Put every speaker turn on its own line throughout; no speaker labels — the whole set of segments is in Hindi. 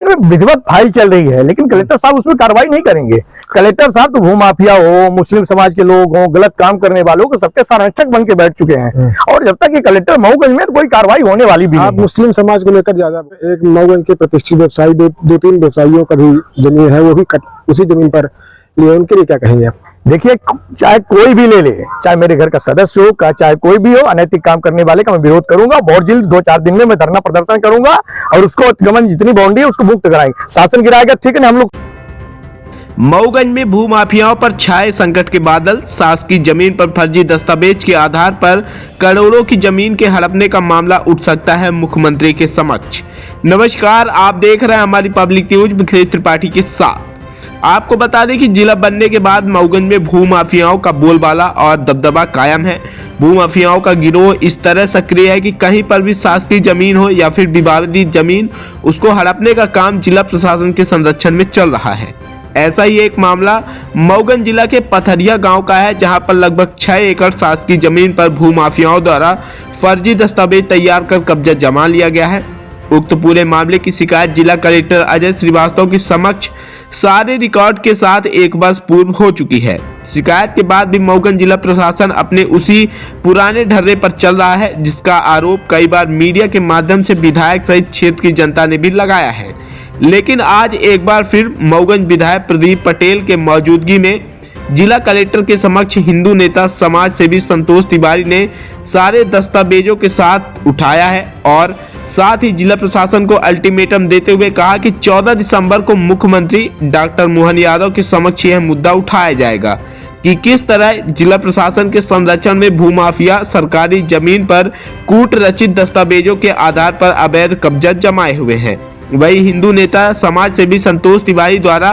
कलेक्टर विधिवत फाइल चल रही है, लेकिन कलेक्टर साहब उसमें कार्रवाई नहीं करेंगे। कलेक्टर साहब तो भूमाफिया हो, मुस्लिम समाज के लोग हो, गलत काम करने वालों को सबके संरक्षक बन के बैठ चुके हैं, और जब तक ये कलेक्टर मऊगंज में तो कोई कार्रवाई होने वाली भी नहीं।
मुस्लिम समाज को लेकर ज्यादा, एक मऊगंज के प्रतिष्ठित व्यवसायी दो तीन व्यवसायियों का भी जमीन है, वो भी उसी जमीन पर लिए, उनके लिए क्या कहेंगे आप?
देखिए, चाहे कोई भी ले ले, चाहे मेरे घर का सदस्य हो, चाहे कोई भी हो, अनैतिक काम करने वाले का मैं विरोध करूंगा। बहुत जल्द 2-4 दिन में मैं धरना प्रदर्शन करूंगा और उसको अतिक्रमण जितनी बाउंड्री है उसको मुक्त कराएंगे। शासन गिराएगा ठीक है ना, हम लोग।
मऊगंज में भूमाफियाओं पर छाए संकट के बादल। शासकीय जमीन पर फर्जी दस्तावेज के आधार पर करोड़ों की जमीन के हड़पने का मामला उठ सकता है मुख्यमंत्री के समक्ष। नमस्कार, आप देख रहे हैं हमारी पब्लिक न्यूज मिथिलेश त्रिपाठी के साथ। आपको बता दें कि जिला बनने के बाद मऊगंज में भूमाफियाओं का बोलबाला और दबदबा कायम है। भूमाफियाओं का गिरोह इस तरह सक्रिय है कि कहीं पर भी शासकीय जमीन हो या फिर विवादित जमीन, उसको हड़पने का काम जिला प्रशासन के संरक्षण में चल रहा है। ऐसा ही एक मामला मऊगंज जिला के पथरिया गांव का है, जहां पर लगभग 6 एकड़ शासकीय जमीन पर भूमाफियाओं द्वारा फर्जी दस्तावेज तैयार कर कब्जा जमा लिया गया है। उक्त पूरे मामले की शिकायत जिला कलेक्टर अजय श्रीवास्तव के समक्ष सारे रिकॉर्ड के साथ एक वर्ष पूर्व हो चुकी है। शिकायत के बाद भी मऊगंज जिला प्रशासन अपने उसी पुराने ढर्रे पर चल रहा है, जिसका आरोप कई बार मीडिया के माध्यम से विधायक सहित क्षेत्र की जनता ने भी लगाया है। लेकिन आज एक बार फिर मऊगंज विधायक प्रदीप पटेल के मौजूदगी में जिला कलेक्टर के समक्ष हिंदू नेता समाज सेवी संतोष तिवारी ने सारे दस्तावेजों के साथ उठाया है और साथ ही जिला प्रशासन को अल्टीमेटम देते हुए कहा कि 14 दिसंबर को मुख्यमंत्री डॉक्टर मोहन यादव के समक्ष यह मुद्दा उठाया जाएगा कि किस तरह जिला प्रशासन के संरक्षण में भूमाफिया सरकारी जमीन पर कूट रचित दस्तावेजों के आधार पर अवैध कब्जा जमाए हुए हैं। वही हिंदू नेता समाज सेवी संतोष तिवारी द्वारा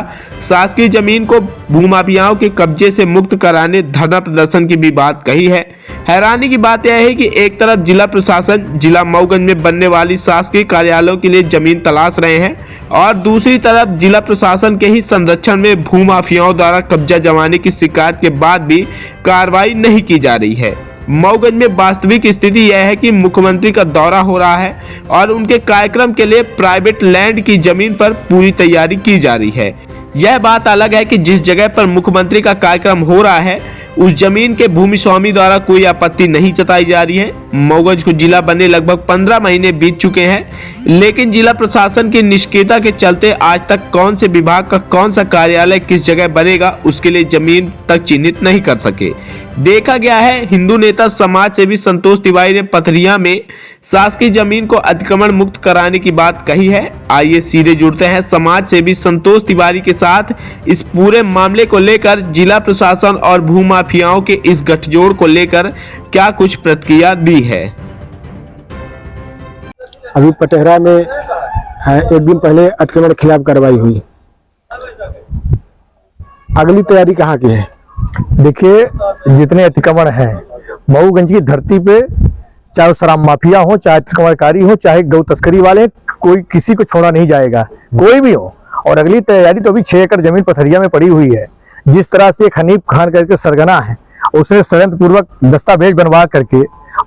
शासकीय जमीन को भूमाफियाओं के कब्जे से मुक्त कराने धरना प्रदर्शन की भी बात कही है। हैरानी की बात यह है कि एक तरफ जिला प्रशासन जिला मऊगंज में बनने वाली शासकीय कार्यालयों के लिए जमीन तलाश रहे हैं और दूसरी तरफ जिला प्रशासन के ही संरक्षण में भूमाफियाओं द्वारा कब्जा जमाने की शिकायत के बाद भी कार्रवाई नहीं की जा रही है। मऊगंज में वास्तविक स्थिति यह है कि मुख्यमंत्री का दौरा हो रहा है और उनके कार्यक्रम के लिए प्राइवेट लैंड की जमीन पर पूरी तैयारी की जा रही है। यह बात अलग है कि जिस जगह पर मुख्यमंत्री का कार्यक्रम हो रहा है उस जमीन के भूमि स्वामी द्वारा कोई आपत्ति नहीं जताई जा रही है। मऊगंज को जिला बने लगभग 15 महीने बीत चुके हैं, लेकिन जिला प्रशासन की निष्क्रियता के चलते आज तक कौन से विभाग का कौन सा कार्यालय किस जगह बनेगा उसके लिए जमीन तक चिन्हित नहीं कर सके। देखा गया है हिंदू नेता समाज सेवी संतोष तिवारी ने पथरिया में शासकीय जमीन को अतिक्रमण मुक्त कराने की बात कही है। आइए सीधे जुड़ते हैं समाज सेवी संतोष तिवारी के साथ इस पूरे मामले को लेकर जिला प्रशासन और भूमाफियाओं के इस गठजोड़ को लेकर क्या कुछ प्रतिक्रिया दी है।
अभी पटेहरा में एक दिन पहले अतिक्रमण के खिलाफ कार्रवाई हुई, अगली तैयारी कहाँ की है?
देखिए, जितने अतिक्रमण हैं मऊगंज की धरती पे, चाहे वो शराब माफिया हो, चाहे अतिक्रमणकारी हो, चाहे गौ तस्करी वाले, कोई किसी को छोड़ा नहीं जाएगा, कोई भी हो। और अगली तैयारी तो अभी 6 एकड़ जमीन पथरिया में पड़ी हुई है। जिस तरह से हनीफ खान करके सरगना है, उसने षड्यंत्र पूर्वक दस्तावेज बनवा करके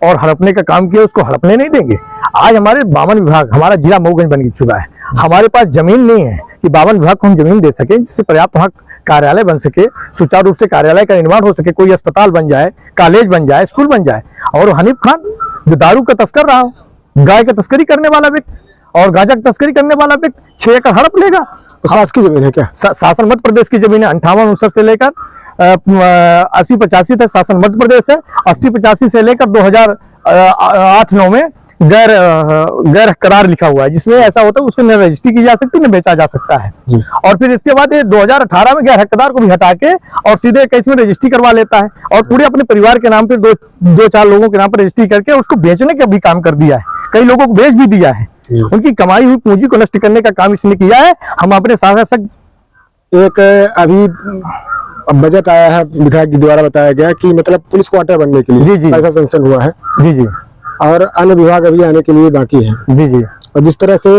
और हड़पने का काम किया, उसको हड़पने नहीं देंगे। आज हमारे 52 विभाग, हमारा जिला मऊगंज बन चुका है। हमारे पास जमीन नहीं है कि 52 विभाग को हम जमीन दे सके जिससे पर्याप्त वहाँ कार्यालय बन सके, सुचारू रूप से कार्यालय का निर्माण हो सके, कोई अस्पताल बन जाए, कॉलेज बन जाए, स्कूल बन जाए। और हनीफ खान जो दारू का तस्कर रहा हो, गाय का तस्करी करने वाला व्यक्ति और गांजा की तस्करी करने वाला व्यक्ति 6 एकड़ हड़प लेगा।
शासकीय जमीन है क्या?
शासन मध्य प्रदेश की जमीन है। 58-59 से लेकर 80-85 तक शासन मध्य प्रदेश है। 80-85 से लेकर 2008-9 में गैर करार लिखा हुआ है, जिसमें ऐसा होता है उसको न रजिस्ट्री की जा सकती न बेचा जा सकता है। और फिर इसके बाद 2018 में गैर हकदार को भी हटा के और सीधे 21 में रजिस्ट्री करवा लेता है और पूरे अपने परिवार के नाम पे 2-4 लोगों के नाम पर रजिस्ट्री करके उसको बेचने का भी काम कर दिया है। कई लोगों को बेच भी दिया है। उनकी कमाई हुई पूंजी को नष्ट करने का काम इसने किया है। हम अपने शासक
एक अभी बजट आया है, विधायक के द्वारा बताया गया कि मतलब पुलिस क्वार्टर बनने के लिए पैसा सैंक्शन हुआ है।
जी जी।
और अन्य विभाग अभी आने के लिए बाकी है।
जी जी।
और जिस तरह से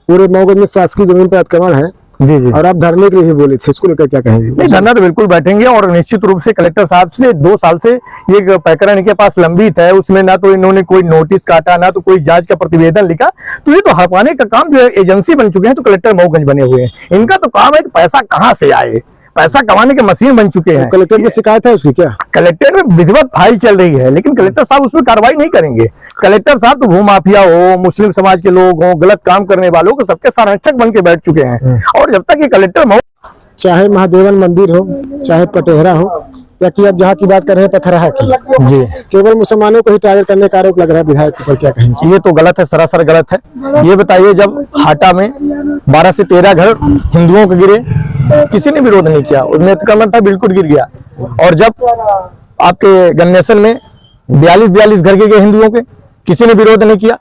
पूरे मऊगंज में शासकीय जमीन पर अतिक्रमण है,
जी जी।
और आप धरने के लिए भी बोले थे, इसको लेकर क्या कहेंगे?
नहीं, धरना तो बिल्कुल बैठेंगे और निश्चित रूप से कलेक्टर साहब से 2 साल से ये प्रकरण इनके पास लंबित है, उसमें ना तो इन्होंने कोई नोटिस काटा, ना तो कोई जांच का प्रतिवेदन लिखा। तो ये तो हड़पाने का काम जो है, एजेंसी बन चुके हैं तो कलेक्टर मऊगंज बने हुए हैं। इनका तो काम है कि पैसा कहां से आए, पैसा कमाने के मशीन बन चुके हैं।
कलेक्टर की शिकायत है उसकी क्या?
कलेक्टर में विधिवत फाइल चल रही है, लेकिन कलेक्टर साहब उसमें कार्रवाई नहीं करेंगे। कलेक्टर साहब तो भूमाफिया हो, मुस्लिम समाज के लोग हो, गलत काम करने वालों को सबके संरक्षक बन के बैठ चुके हैं। और जब तक ये कलेक्टर
चाहे महादेवन मंदिर हो, चाहे पटेहरा हो, या कि अब जहाँ की बात कर रहे हैं पथरहा की,
जी,
केवल मुसलमानों को ही टारगेट करने का आरोप लग रहा है विधायक पर, क्या कहेंगे?
ये तो गलत है, सरासर गलत है। ये बताइए, जब हाटा में 12 से 13 घर हिंदुओं के गिरे, किसी ने विरोध नहीं किया, उसमें अतिक्रमण था, बिल्कुल गिर गया। और जब आपके गन्नेसन में 42 घर गिर गए हिंदुओं के, किसी ने विरोध नहीं किया।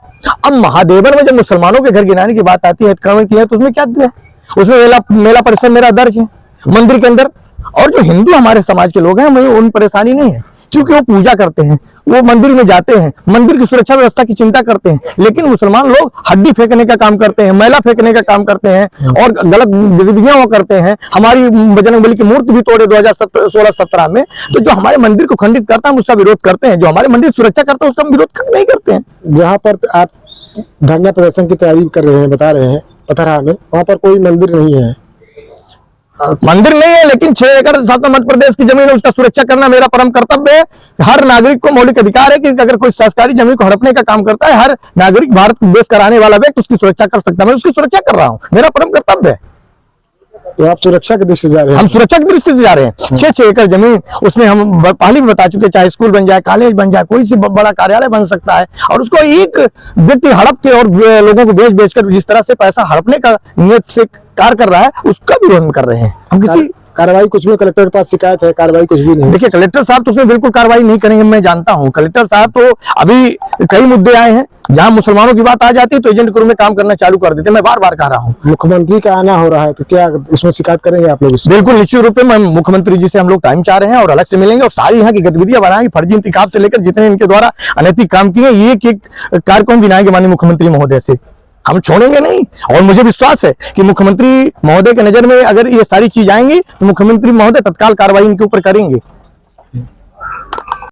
अब महादेवन में जब मुसलमानों के घर गिराने की बात आती है, अतिक्रमण किया, तो उसमें क्या है? उसमें मेला परिसर मेरा दर्ज है मंदिर के अंदर। और जो हिंदू हमारे समाज के लोग हैं, हमें उन परेशानी नहीं है, क्योंकि वो पूजा करते हैं, वो मंदिर में जाते हैं, मंदिर की सुरक्षा व्यवस्था की चिंता करते हैं। लेकिन मुसलमान लोग हड्डी फेंकने का काम करते हैं, मैला फेंकने का काम करते हैं और गलत गतिविधियां वो करते हैं। हमारी बजरंगबली की मूर्ति भी तोड़े 2016-17 में। तो जो हमारे मंदिर को खंडित करता है उसका विरोध करते हैं, जो हमारे मंदिर की सुरक्षा करता है उसका हम विरोध नहीं करते हैं।
जहाँ पर आप धरना प्रदर्शन की तैयारी कर रहे हैं, बता रहे हैं पथरहा में, वहाँ पर कोई मंदिर नहीं है।
मंदिर नहीं है, लेकिन 6 एकड़ शासन मध्य प्रदेश की जमीन है, उसका सुरक्षा करना मेरा परम कर्तव्य है। हर नागरिक को मौलिक अधिकार है कि अगर कोई सरकारी जमीन को हड़पने का काम करता है, हर नागरिक भारत को देश कराने वाला व्यक्ति उसकी सुरक्षा कर सकता है। मैं उसकी सुरक्षा कर रहा हूँ, मेरा परम कर्तव्य है।
तो आप सुरक्षा की दृष्टि से जा रहे हैं?
हम सुरक्षा की दृष्टि से जा रहे हैं। 6 एकड़ जमीन, उसमें हम पहले भी बता चुके, चाहे स्कूल बन जाए, कॉलेज बन जाए, कोई से बड़ा कार्यालय बन सकता है। और उसको एक व्यक्ति हड़प के और लोगों को बेच कर जिस तरह से पैसा हड़पने का नियत से कार्य कर रहा है, उसका विरोध कर रहे हैं हम। किसी
कार्रवाई कुछ भी, कलेक्टर के पास शिकायत है, कार्रवाई कुछ भी नहीं?
देखिए, कलेक्टर साहब तो उसमें बिल्कुल कार्रवाई नहीं करेंगे, मैं जानता हूं। कलेक्टर साहब तो अभी कई मुद्दे आए हैं, जहां मुसलमानों की बात आ जाती है तो एजेंट के रूप में काम करना चालू कर देते हैं। मैं बार बार कह रहा हूं,
मुख्यमंत्री का आना हो रहा है, तो क्या उसमें शिकायत करेंगे आप लोग?
बिल्कुल निश्चित रूप में मुख्यमंत्री जी से हम लोग टाइम चाह रहे हैं और अलग से मिलेंगे और सारी यहाँ की गतिविधियां बढ़ाएंगे। फर्जी इंतखाब से लेकर जितने इनके द्वारा अनैतिक काम किए, एक कार्यक्रम गिनाएंगे माननीय मुख्यमंत्री महोदय से, हम छोड़ेंगे नहीं। और मुझे विश्वास है कि मुख्यमंत्री महोदय के नजर में अगर ये सारी चीज आएंगी तो मुख्यमंत्री महोदय तत्काल कार्रवाई इनके ऊपर करेंगे।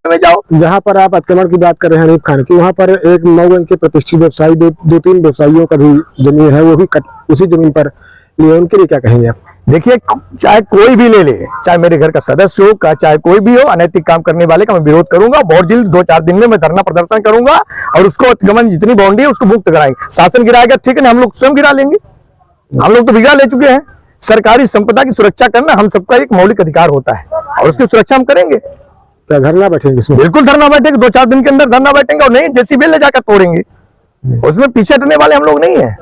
में जाओ,
जहाँ पर आप अतिक्रमण की बात कर रहे हैं हनीफ खान की, वहाँ पर एक मऊगंज के प्रतिष्ठित व्यवसायी, दो तीन व्यवसायियों का भी जमीन है, वो भी उसी जमीन पर लिए, उनके लिए क्या कहेंगे आप?
देखिए, चाहे कोई भी ले ले, चाहे मेरे घर का सदस्य हो, चाहे कोई भी हो, अनैतिक काम करने वाले का मैं विरोध करूंगा। बहुत जल्द 2-4 दिन में मैं धरना प्रदर्शन करूंगा और उसको अतिक्रमण जितनी बाउंड्री है उसको मुक्त कराएंगे। शासन गिराएगा, ठीक है ना, हम लोग स्वयं गिरा लेंगे। हम लोग तो बिगा ले चुके हैं। सरकारी संपदा की सुरक्षा करना हम सबका एक मौलिक अधिकार होता है और उसकी सुरक्षा हम करेंगे।
क्या धरना बैठेंगे इसमें?
बिल्कुल धरना बैठेंगे, 2-4 दिन के अंदर धरना बैठेंगे और नहीं जेसीबी ले जाकर तोड़ेंगे। उसमें पीछे हटने वाले हम लोग नहीं है।